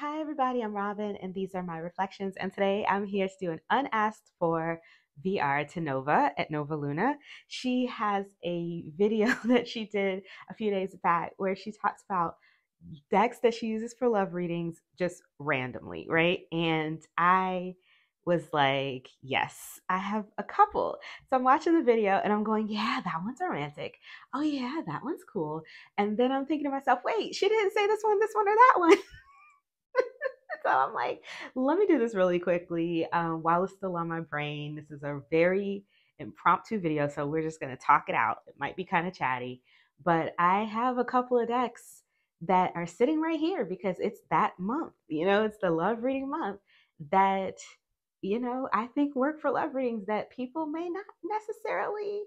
Hi everybody, I'm Robin and these are my reflections, and today I'm here to do an unasked for VR to Nova at Nova Luna. She has a video that she did a few days back where she talks about decks that she uses for love readings just randomly, right? And I was like, yes, I have a couple. So I'm watching the video and I'm going, yeah, that one's romantic. Oh yeah, that one's cool. And then I'm thinking to myself, wait, she didn't say this one, or that one. So I'm like, let me do this really quickly while it's still on my brain. This is a very impromptu video, so we're just going to talk it out. It might be kind of chatty, but I have a couple of decks that are sitting right here because it's that month. It's the love reading month that, I think work for love readings that people may not necessarily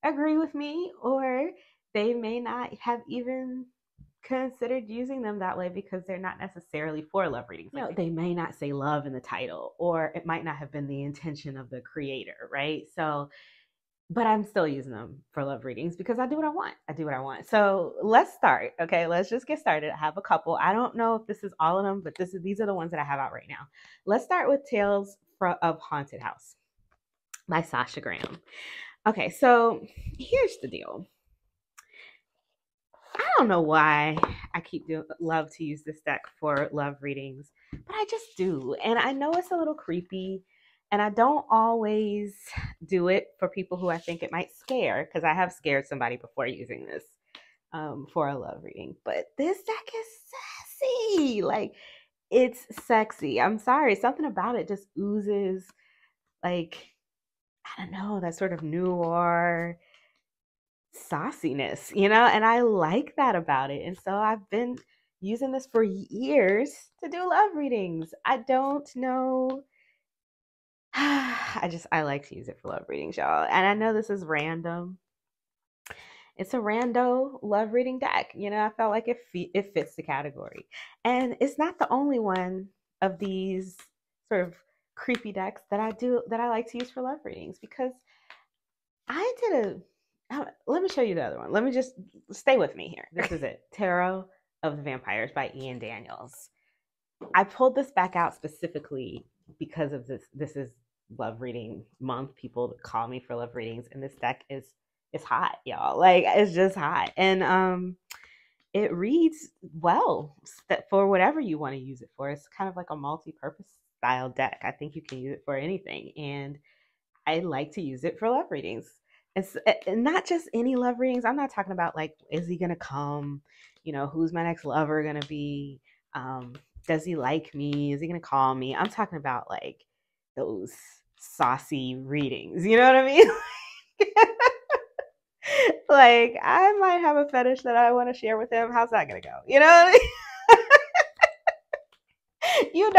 agree with me, or they may not have even considered using them that way because they're not necessarily for love readings. They may not say love in the title, or it might not have been the intention of the creator, right? So, but I'm still using them for love readings because I do what I want. I do what I want. So let's start. Okay, let's just get started. I have a couple. I don't know if this is all of them, but these are the ones that I have out right now. Let's start with Tales of Haunted House by Sasha Graham. Okay, so here's the deal. I don't know why I love to use this deck for love readings, but I just do. And I know it's a little creepy, and I don't always do it for people who I think it might scare, because I have scared somebody before using this for a love reading. But this deck is sassy. Like, it's sexy. I'm sorry. Something about it just oozes, like, I don't know, that sort of noir sauciness, and I like that about it. And so I've been using this for years to do love readings. I don't know. I like to use it for love readings, y'all. And I know this is random. It's a rando love reading deck. I felt like it fits the category. And it's not the only one of these sort of creepy decks that I like to use for love readings, because I did let me show you the other one. Let me just stay with me here. This is it. Tarot of the Vampires by Ian Daniels. I pulled this back out specifically because of this. This is love reading month. People call me for love readings, and this deck is hot, y'all. Like, it's just hot. And it reads well for whatever you want to use it for. It's kind of like a multi-purpose style deck. I think you can use it for anything, and I like to use it for love readings. It's not just any love readings. I'm not talking about, like, is he gonna come? Who's my next lover gonna be? Does he like me? Is he gonna call me? I'm talking about, like, those saucy readings. You know what I mean? Like, I might have a fetish that I want to share with him. How's that gonna go? You know what I mean? You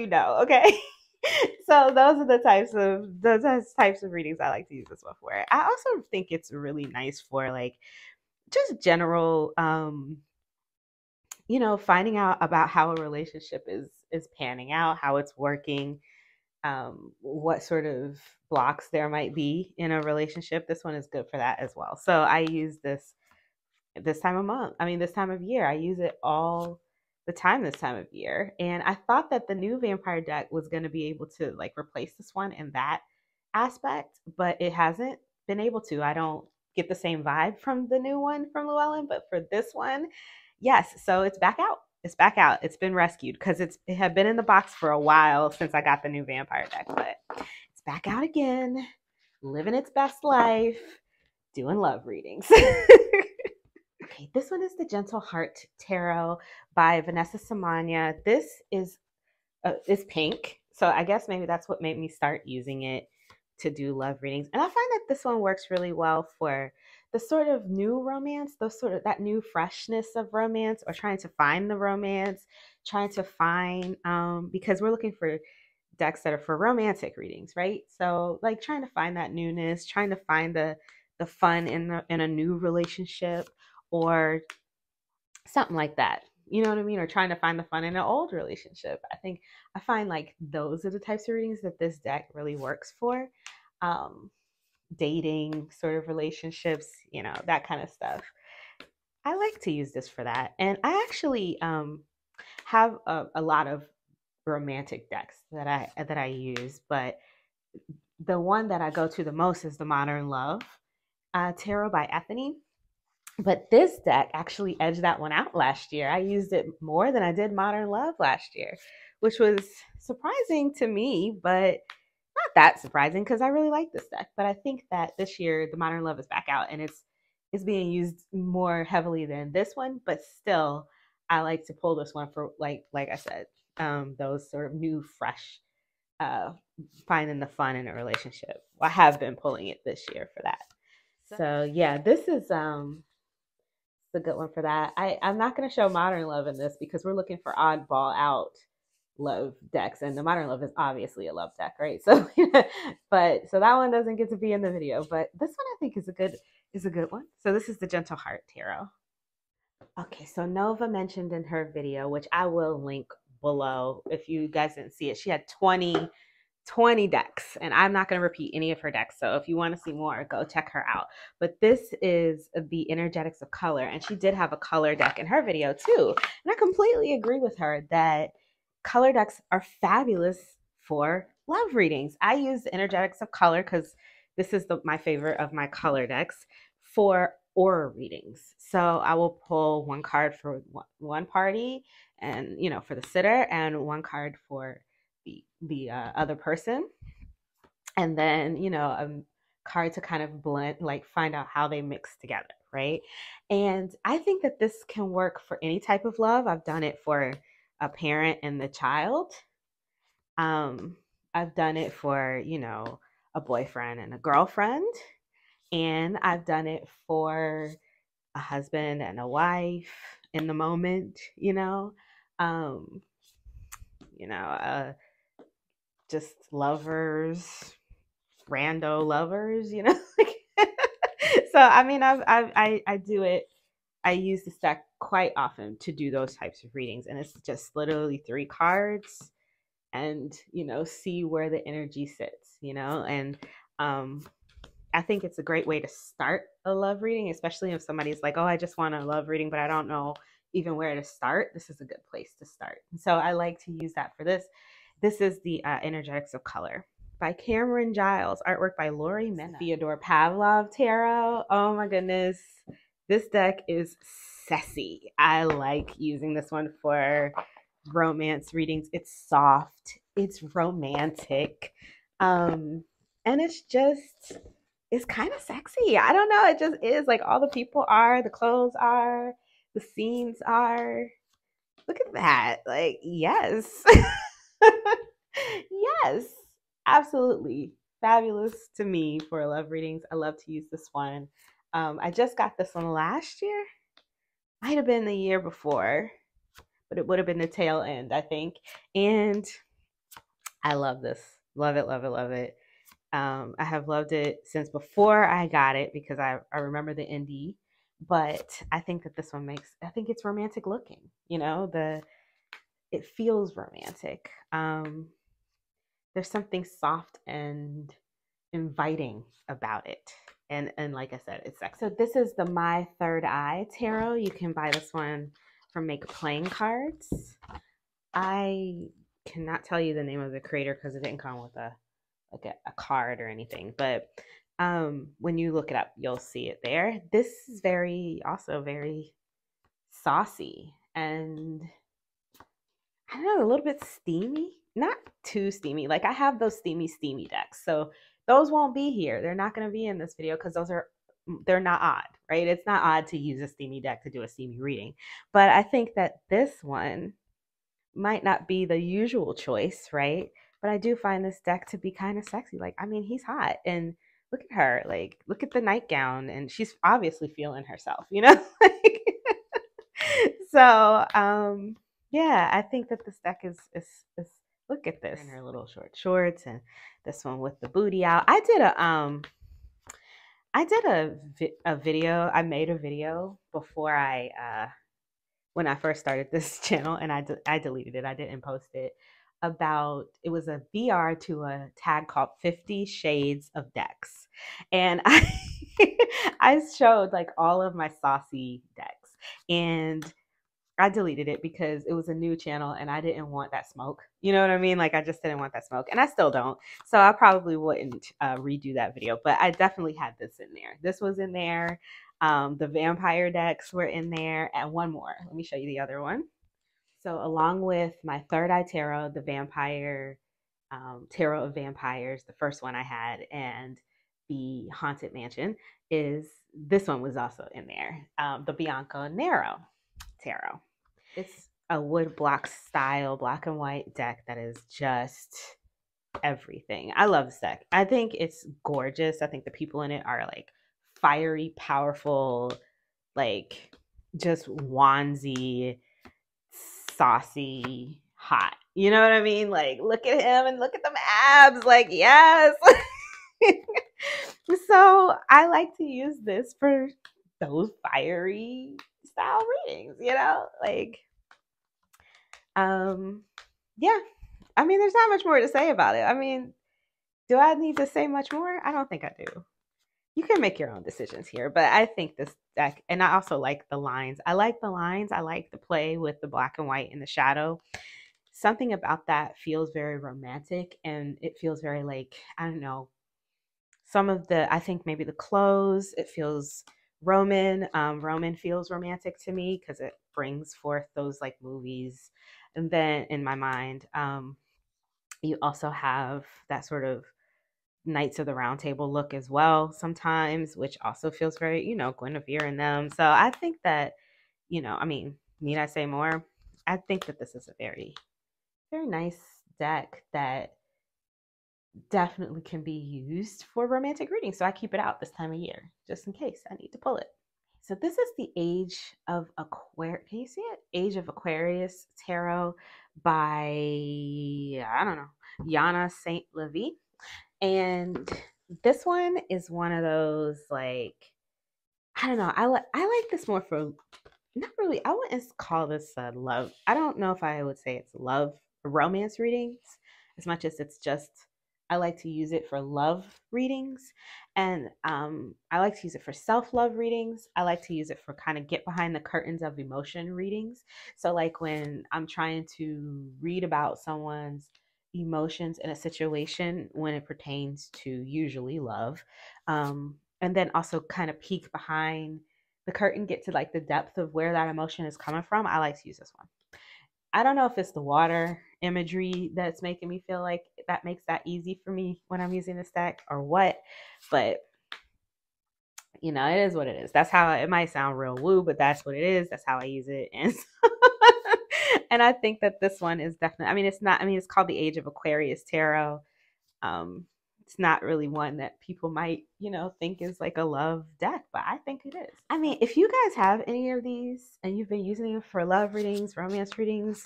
know. Okay. So those are the types of readings I like to use this one for. I also think it's really nice for, like, just general finding out about how a relationship is panning out, how it's working, what sort of blocks there might be in a relationship. This one is good for that as well. So I use this time of year. I use it all the time this time of year. And I thought that the new vampire deck was going to be able to, like, replace this one in that aspect, but it hasn't been able to. I don't get the same vibe from the new one from Llewellyn, but for this one, yes. So it's back out. It's back out. It's been rescued because it had been in the box for a while since I got the new vampire deck, but it's back out again, living its best life, doing love readings. Okay, this one is the Gentle Heart Tarot by Vanessa Samania. This is pink, so I guess maybe that's what made me start using it to do love readings. And I find that this one works really well for the sort of new romance, that new freshness of romance, or trying to find the romance, because we're looking for decks that are for romantic readings, right? So, like, trying to find that newness, trying to find the fun in a new relationship, or something like that. You know what I mean? Or trying to find the fun in an old relationship. I find, like, those are the types of readings that this deck really works for. Dating sort of relationships, that kind of stuff. I like to use this for that. And I actually have a lot of romantic decks that I use, but the one that I go to the most is the Modern Love Tarot by Ethany. But this deck actually edged that one out last year. I used it more than I did Modern Love last year, which was surprising to me, but not that surprising because I really like this deck. But I think that this year the Modern Love is back out and it's being used more heavily than this one. But still, I like to pull this one for like I said, those sort of new, fresh, uh, finding the fun in a relationship. I have been pulling it this year for that. So yeah, this is a good one for that. I'm not going to show Modern Love in this because we're looking for oddball out love decks, and the Modern Love is obviously a love deck, right? So, but so that one doesn't get to be in the video, but this one I think is a good one. So this is the Gentle Heart Tarot. Okay, so Nova mentioned in her video, which I will link below if you guys didn't see it, she had 20 decks, and I'm not going to repeat any of her decks. So if you want to see more, go check her out. But this is the Energetics of Color, and she did have a color deck in her video too. And I completely agree with her that color decks are fabulous for love readings. I use the Energetics of Color because this is my favorite of my color decks for aura readings. So I will pull one card for one party, and for the sitter, and one card for the other person, and then a card to kind of blend, like find out how they mix together, right? And I think that this can work for any type of love. I've done it for a parent and the child. I've done it for a boyfriend and a girlfriend, and I've done it for a husband and a wife in the moment, um, just lovers, rando lovers, So I mean, I do it. I use this deck quite often to do those types of readings, and it's just literally 3 cards, and see where the energy sits, and I think it's a great way to start a love reading, especially if somebody's like, oh, I just want a love reading, but I don't know even where to start. This is a good place to start. So I like to use that for this. This is the Energetics of Color by Cameron Giles, artwork by Lori Mena. Fyodor Pavlov Tarot. Oh my goodness. This deck is Sessy. I like using this one for romance readings. It's soft. It's romantic. And it's kind of sexy. I don't know. It just is. Like, all the people are, the clothes are, the scenes are. Look at that. Like, yes. Yes, absolutely. Fabulous to me for love readings. I love to use this one. I just got this one last year. Might have been the year before, but it would have been the tail end, I think. And I love this. Love it, love it, love it. I have loved it since before I got it because I remember the indie, but I think that this one I think it's romantic looking, it feels romantic. There's something soft and inviting about it. And like I said, it's sexy. So this is the My Third Eye Tarot. You can buy this one from Make Playing Cards. I cannot tell you the name of the creator because it didn't come with a card or anything, but when you look it up, you'll see it there. This is also very saucy, and I don't know, a little bit steamy. Not too steamy. Like, I have those steamy decks, so those won't be here. They're not going to be in this video because they're not odd, right? It's not odd to use a steamy deck to do a steamy reading, but I think that this one might not be the usual choice, right? But I do find this deck to be kind of sexy. Like, I mean, he's hot, and look at her. Like, look at the nightgown, and she's obviously feeling herself, So, yeah, I think that this deck is look at this. In her little short shorts, and this one with the booty out. I did a video. I made a video before when I first started this channel, and I deleted it. I didn't post it. It was a VR to a tag called 50 Shades of Decks. And I showed like all of my saucy decks. And I deleted it because it was a new channel and I didn't want that smoke. You know what I mean? Like, I just didn't want that smoke, and I still don't. So I probably wouldn't redo that video, but I definitely had this in there. This was in there. The vampire decks were in there, and one more. Let me show you the other one. So along with my Third Eye Tarot, the Vampire Tarot of Vampires, the first one I had, and the Haunted Mansion, is this one was also in there. The Bianco Nero Tarot. It's a wood block style black and white deck that is just everything. I love this deck. I think it's gorgeous. I think the people in it are like fiery, powerful, like just wandsy, saucy, hot. You know what I mean? Like, look at him and look at them abs. Like, yes. So I like to use this for those fiery style readings, you know? Like, yeah. I mean, there's not much more to say about it. I mean, do I need to say much more? I don't think I do. You can make your own decisions here, but I think this deck, and I also like the lines. I like the lines. I like the play with the black and white and the shadow. Something about that feels very romantic, and it feels very like, I don't know, some of the, I think maybe the clothes, it feels Roman. Roman feels romantic to me because it brings forth those like movies. And then in my mind, you also have that sort of Knights of the Round Table look as well sometimes, which also feels very, you know, Guinevere in them. So I think that, you know, I mean, need I say more? I think that this is a very, very nice deck that definitely can be used for romantic readings. So I keep it out this time of year just in case I need to pull it. So this is the Age of Aquarius. Can you see it? Age of Aquarius Tarot by, I don't know, Yana St. Levy. And this one is one of those, like, I don't know. I like this more for, not really, I wouldn't call this a love. I don't know if I would say it's love romance readings as much as it's just, I like to use it for love readings. And I like to use it for self-love readings. I like to use it for kind of get behind the curtains of emotion readings. So like when I'm trying to read about someone's emotions in a situation when it pertains to usually love. And then also kind of peek behind the curtain, get to like the depth of where that emotion is coming from. I like to use this one. I don't know if it's the water imagery that's making me feel like that makes that easy for me when I'm using this deck or what, but you know, it is what it is. That's how it might sound real woo, but that's what it is. That's how I use it. And and I think that this one is definitely, I mean, it's not, I mean, it's called the Age of Aquarius Tarot. It's not really one that people might, you know, think is like a love deck, but I think it is. I mean, if you guys have any of these and you've been using them for love readings, romance readings,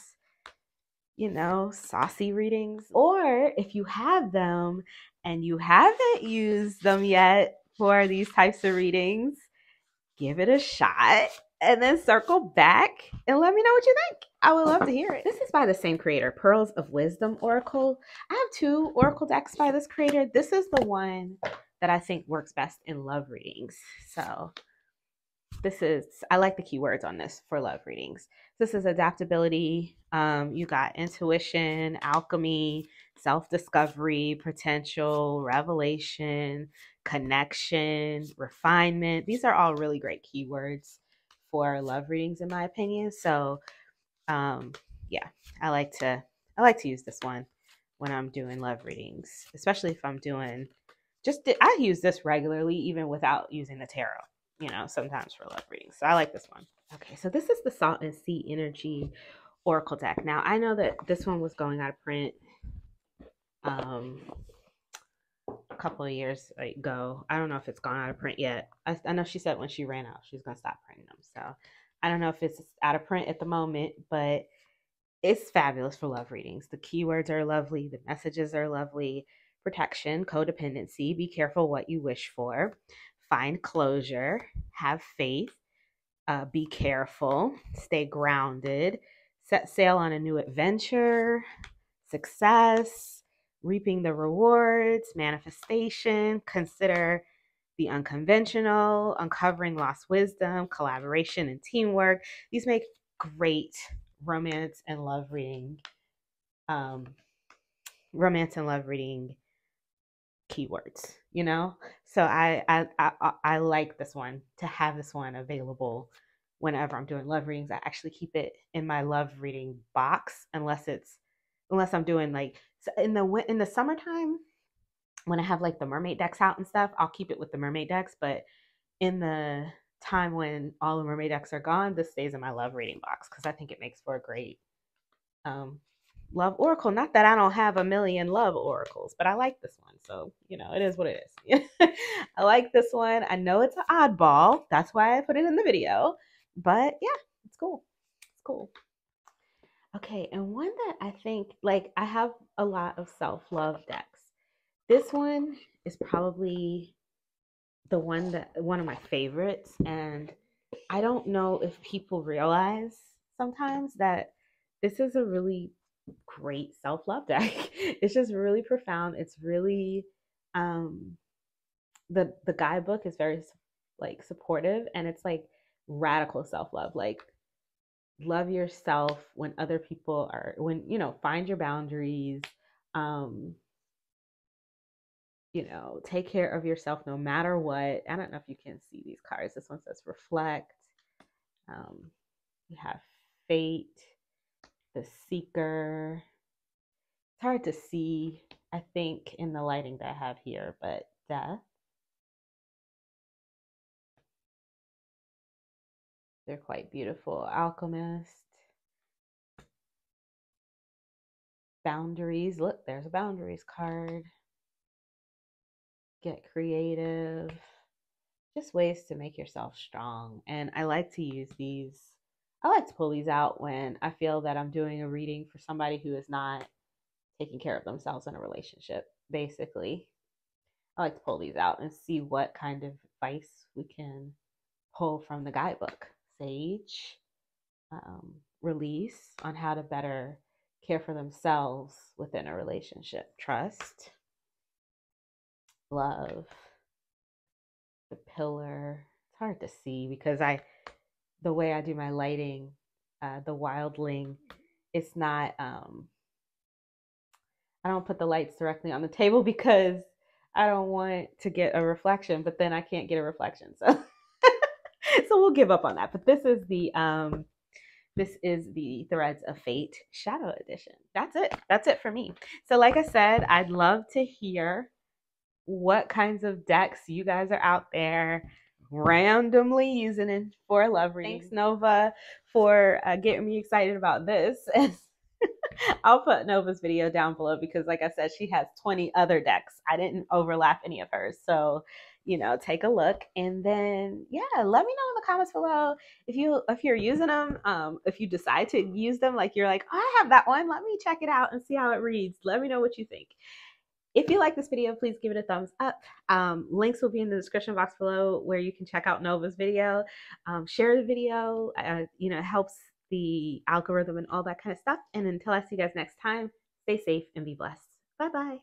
you know, saucy readings, or if you have them and you haven't used them yet for these types of readings, give it a shot and then circle back and let me know what you think. I would love to hear it. This is by the same creator, Pearls of Wisdom Oracle. I have 2 Oracle decks by this creator. This is the one that I think works best in love readings. So this is, I like the keywords on this for love readings. This is adaptability. You got intuition, alchemy, self-discovery, potential, revelation, connection, refinement. These are all really great keywords for love readings in my opinion. So yeah, I like to use this one when I'm doing love readings, especially if I'm doing I use this regularly even without using the tarot, you know, sometimes for love readings. So I like this one. Okay, so this is the Salt and Sea Energy Oracle deck. Now, I know that this one was going out of print a couple of years ago. I don't know if it's gone out of print yet. I know she said when she ran out, she's going to stop printing them. So I don't know if it's out of print at the moment, but it's fabulous for love readings. The keywords are lovely. The messages are lovely. Protection, codependency, be careful what you wish for, find closure, have faith, be careful, stay grounded, set sail on a new adventure, success, reaping the rewards, manifestation, consider the unconventional, uncovering lost wisdom, collaboration and teamwork. These make great romance and love reading, um, romance and love reading keywords, you know? So I like this one, to have this one available whenever I'm doing love readings. I actually keep it in my love reading box unless I'm doing like in the summertime when I have like the mermaid decks out and stuff, I'll keep it with the mermaid decks, but in the time when all the mermaid decks are gone, this stays in my love reading box because I think it makes for a great um, love oracle. Not that I don't have a million love oracles, but I like this one. So, you know, it is what it is. I like this one. I know it's an oddball. That's why I put it in the video. But yeah, it's cool. It's cool. Okay, and one that I think, like, I have a lot of self-love decks. This one is probably one of my favorites, and I don't know if people realize sometimes that this is a really great self-love deck. It's just really profound. It's really the guidebook is very like supportive, and it's like radical self-love. Like, love yourself when other people are, when you know, find your boundaries, um you know, take care of yourself no matter what. I don't know if you can see these cards. This one says reflect. You have fate, the seeker. It's hard to see, I think, in the lighting that I have here, but death. They're quite beautiful. Alchemist. Boundaries. Look, there's a boundaries card. Get creative. Just ways to make yourself strong. And I like to use these. I like to pull these out when I feel that I'm doing a reading for somebody who is not taking care of themselves in a relationship, basically. I like to pull these out and see what kind of advice we can pull from the guidebook. Sage, release on how to better care for themselves within a relationship. Trust, love, the pillar. It's hard to see because the way I do my lighting, the wildling, it's not, I don't put the lights directly on the table because I don't want to get a reflection, but then I can't get a reflection. So so we'll give up on that. But this is the Threads of Fate Shadow Edition. That's it. That's it for me. So like I said, I'd love to hear what kinds of decks you guys are out there randomly using it for love reading. Thanks, Nova, for getting me excited about this. I'll put Nova's video down below because, like I said, she has 20 other decks. I didn't overlap any of hers. So, you know, take a look, and then yeah, let me know in the comments below if you're using them, if you decide to use them, like you're like, oh, I have that one, let me check it out and see how it reads. Let me know what you think. If you like this video, please give it a thumbs up. Links will be in the description box below where you can check out Nova's video. Share the video. You know, it helps the algorithm and all that kind of stuff. And until I see you guys next time, stay safe and be blessed. Bye-bye.